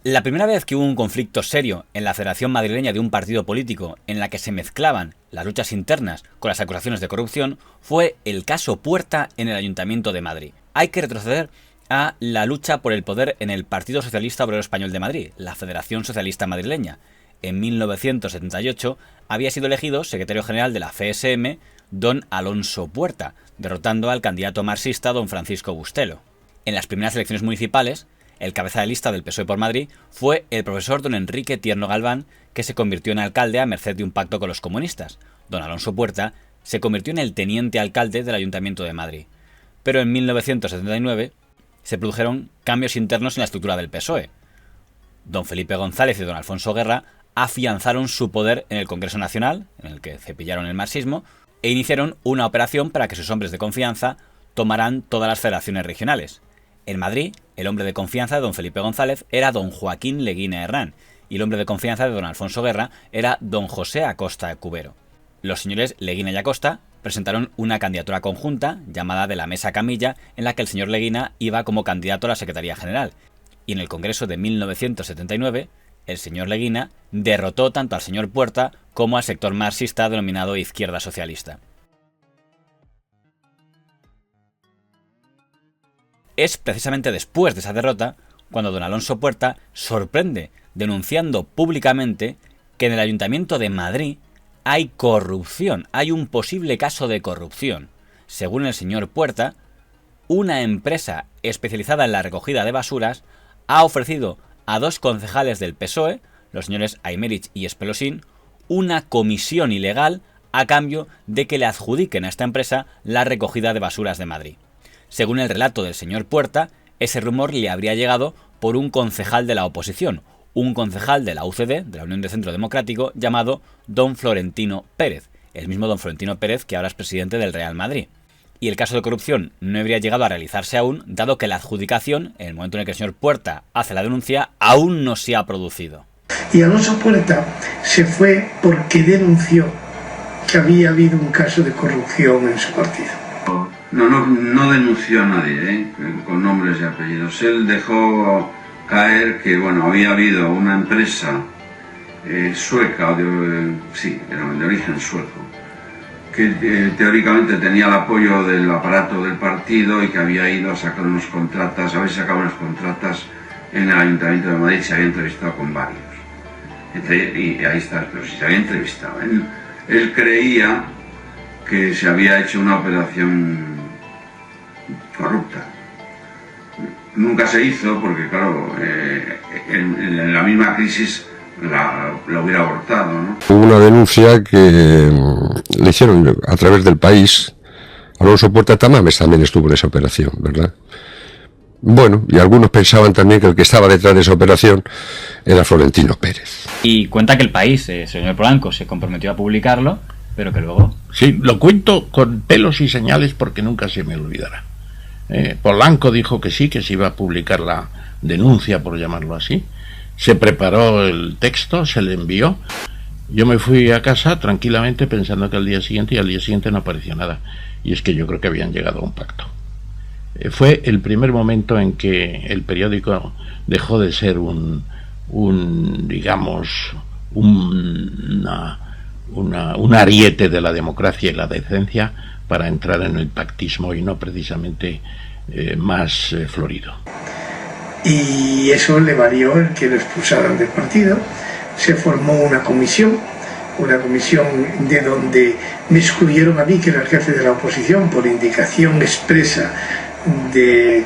La primera vez que hubo un conflicto serio en la Federación Madrileña de un partido político en la que se mezclaban las luchas internas con las acusaciones de corrupción fue el caso Puerta en el Ayuntamiento de Madrid. Hay que retroceder a la lucha por el poder en el Partido Socialista Obrero Español de Madrid, la Federación Socialista Madrileña. En 1978 había sido elegido secretario general de la FSM don Alonso Puerta, derrotando al candidato marxista don Francisco Bustelo. En las primeras elecciones municipales, el cabeza de lista del PSOE por Madrid fue el profesor don Enrique Tierno Galván, que se convirtió en alcalde a merced de un pacto con los comunistas. Don Alonso Puerta se convirtió en el teniente alcalde del Ayuntamiento de Madrid. Pero en 1979 se produjeron cambios internos en la estructura del PSOE. Don Felipe González y don Alfonso Guerra afianzaron su poder en el Congreso Nacional, en el que cepillaron el marxismo, e iniciaron una operación para que sus hombres de confianza tomaran todas las federaciones regionales. En Madrid, el hombre de confianza de don Felipe González era don Joaquín Leguina Herrán, y el hombre de confianza de don Alfonso Guerra era don José Acosta Cubero. Los señores Leguina y Acosta presentaron una candidatura conjunta llamada de la Mesa Camilla, en la que el señor Leguina iba como candidato a la Secretaría General, y en el Congreso de 1979 el señor Leguina derrotó tanto al señor Puerta como al sector marxista denominado Izquierda Socialista. Es precisamente después de esa derrota cuando don Alonso Puerta sorprende denunciando públicamente que en el Ayuntamiento de Madrid hay corrupción, hay un posible caso de corrupción. Según el señor Puerta, una empresa especializada en la recogida de basuras ha ofrecido a dos concejales del PSOE, los señores Aymerich y Espelosín, una comisión ilegal a cambio de que le adjudiquen a esta empresa la recogida de basuras de Madrid. Según el relato del señor Puerta, ese rumor le habría llegado por un concejal de la oposición, un concejal de la UCD, de la Unión de Centro Democrático, llamado don Florentino Pérez, el mismo don Florentino Pérez que ahora es presidente del Real Madrid. Y el caso de corrupción no habría llegado a realizarse aún, dado que la adjudicación, en el momento en el que el señor Puerta hace la denuncia, aún no se ha producido. Y Alonso Puerta se fue porque denunció que había habido un caso de corrupción en su partido. No denunció a nadie, con nombres y apellidos. Él dejó caer que había habido una empresa sueca, era de origen sueco, que teóricamente tenía el apoyo del aparato del partido y que había ido a sacar unas contratas, había sacado unas contratas en el Ayuntamiento de Madrid. Se había entrevistado con varios. Y ahí está, pero si se había entrevistado. Él creía que se había hecho una operación corrupta. Nunca se hizo porque, claro, en la misma crisis la hubiera abortado, ¿no? Hubo una denuncia que le hicieron a través del País. Alonso Puerta Tamames también estuvo en esa operación, ¿verdad? Bueno, y algunos pensaban también que el que estaba detrás de esa operación era Florentino Pérez. Y cuenta que el País, señor Polanco, se comprometió a publicarlo, pero que luego... Sí, lo cuento con pelos y señales porque nunca se me olvidará. Polanco dijo que sí, que se iba a publicar la denuncia, por llamarlo así. Se preparó el texto, se le envió. Yo me fui a casa tranquilamente pensando que al día siguiente no apareció nada. Y es que yo creo que habían llegado a un pacto. Fue el primer momento en que el periódico dejó de ser un ariete de la democracia y la decencia para entrar en el pactismo y no precisamente más florido. Y eso le valió el que lo expulsaran del partido. Se formó una comisión de donde me excluyeron a mí, que era el jefe de la oposición, por indicación expresa de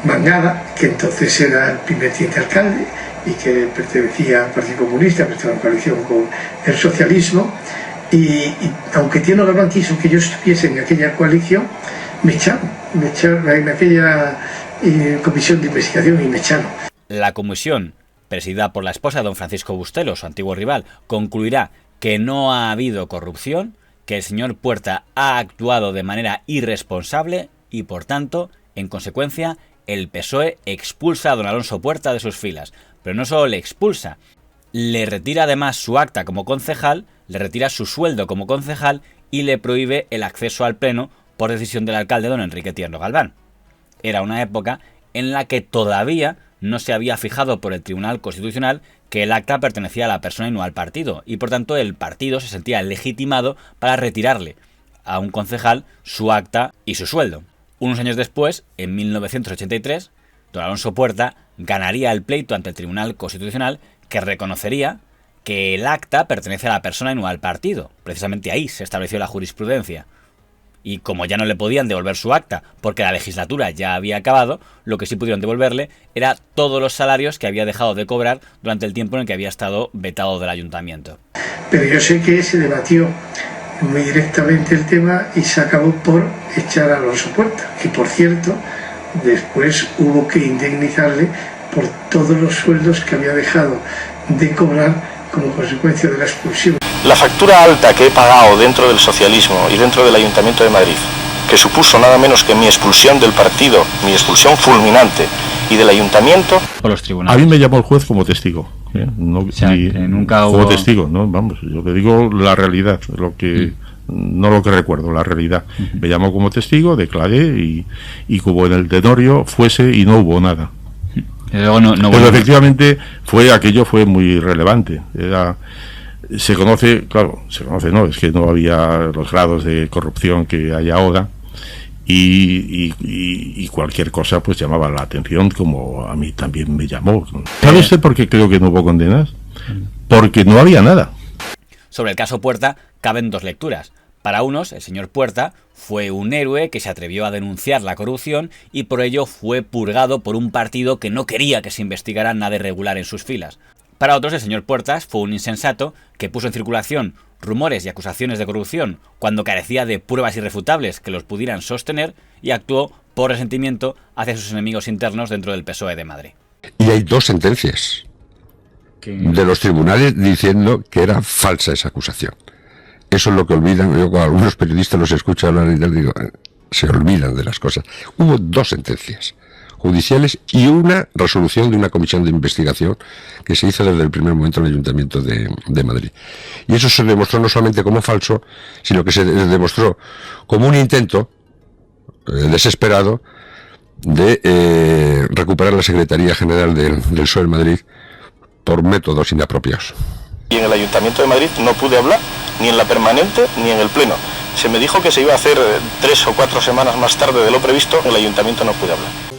Mangada, que entonces era el primer teniente alcalde y que pertenecía al Partido Comunista, pero estaba en coalición con el socialismo, y aunque Tierno Galván quiso que yo estuviese en aquella coalición, me echaron en aquella comisión de investigación y me echaron. La comisión, presidida por la esposa de don Francisco Bustelo, su antiguo rival, concluirá que no ha habido corrupción, que el señor Puerta ha actuado de manera irresponsable y, por tanto, en consecuencia, el PSOE expulsa a don Alonso Puerta de sus filas. Pero no solo le expulsa, le retira además su acta como concejal, le retira su sueldo como concejal y le prohíbe el acceso al pleno por decisión del alcalde don Enrique Tierno Galván. Era una época en la que todavía no se había fijado por el Tribunal Constitucional que el acta pertenecía a la persona y no al partido, y por tanto el partido se sentía legitimado para retirarle a un concejal su acta y su sueldo. Unos años después, en 1983, don Alonso Puerta ganaría el pleito ante el Tribunal Constitucional, que reconocería que el acta pertenece a la persona y no al partido. Precisamente ahí se estableció la jurisprudencia. Y como ya no le podían devolver su acta porque la legislatura ya había acabado, lo que sí pudieron devolverle era todos los salarios que había dejado de cobrar durante el tiempo en el que había estado vetado del ayuntamiento. Pero yo sé que se debatió muy directamente el tema y se acabó por echar a Alonso Puerta, que por cierto después hubo que indemnizarle por todos los sueldos que había dejado de cobrar como consecuencia de la expulsión. La factura alta que he pagado dentro del socialismo y dentro del Ayuntamiento de Madrid, que supuso nada menos que mi expulsión del partido, mi expulsión fulminante y del ayuntamiento. Por los tribunales. A mí me llamó el juez como testigo. No, o sea, que nunca hubo... Como testigo, ¿no? Vamos, yo le digo la realidad, no lo que recuerdo, la realidad. Me llamó como testigo, declaré y como en el tenorio fuese y no hubo nada. Pero efectivamente aquello fue muy relevante. Se conoce, no, es que no había los grados de corrupción que hay ahora y cualquier cosa pues llamaba la atención, como a mí también me llamó. ¿Sabe usted por qué creo que no hubo condenas? Porque no había nada. Sobre el caso Puerta caben dos lecturas. Para unos, el señor Puerta fue un héroe que se atrevió a denunciar la corrupción y por ello fue purgado por un partido que no quería que se investigara nada irregular en sus filas. Para otros, el señor Puertas fue un insensato que puso en circulación rumores y acusaciones de corrupción cuando carecía de pruebas irrefutables que los pudieran sostener y actuó por resentimiento hacia sus enemigos internos dentro del PSOE de Madrid. Y hay dos sentencias de los tribunales diciendo que era falsa esa acusación. Eso es lo que olvidan. Yo cuando algunos periodistas los escucho hablar y les digo, se olvidan de las cosas. Hubo dos sentencias judiciales y una resolución de una comisión de investigación que se hizo desde el primer momento en el Ayuntamiento de Madrid. Y eso se demostró no solamente como falso, sino que se demostró como un intento desesperado de recuperar la Secretaría General del PSOE en Madrid por métodos inapropiados. Y en el Ayuntamiento de Madrid no pude hablar, ni en la permanente ni en el pleno. Se me dijo que se iba a hacer 3 o 4 semanas más tarde de lo previsto, en el Ayuntamiento no pude hablar.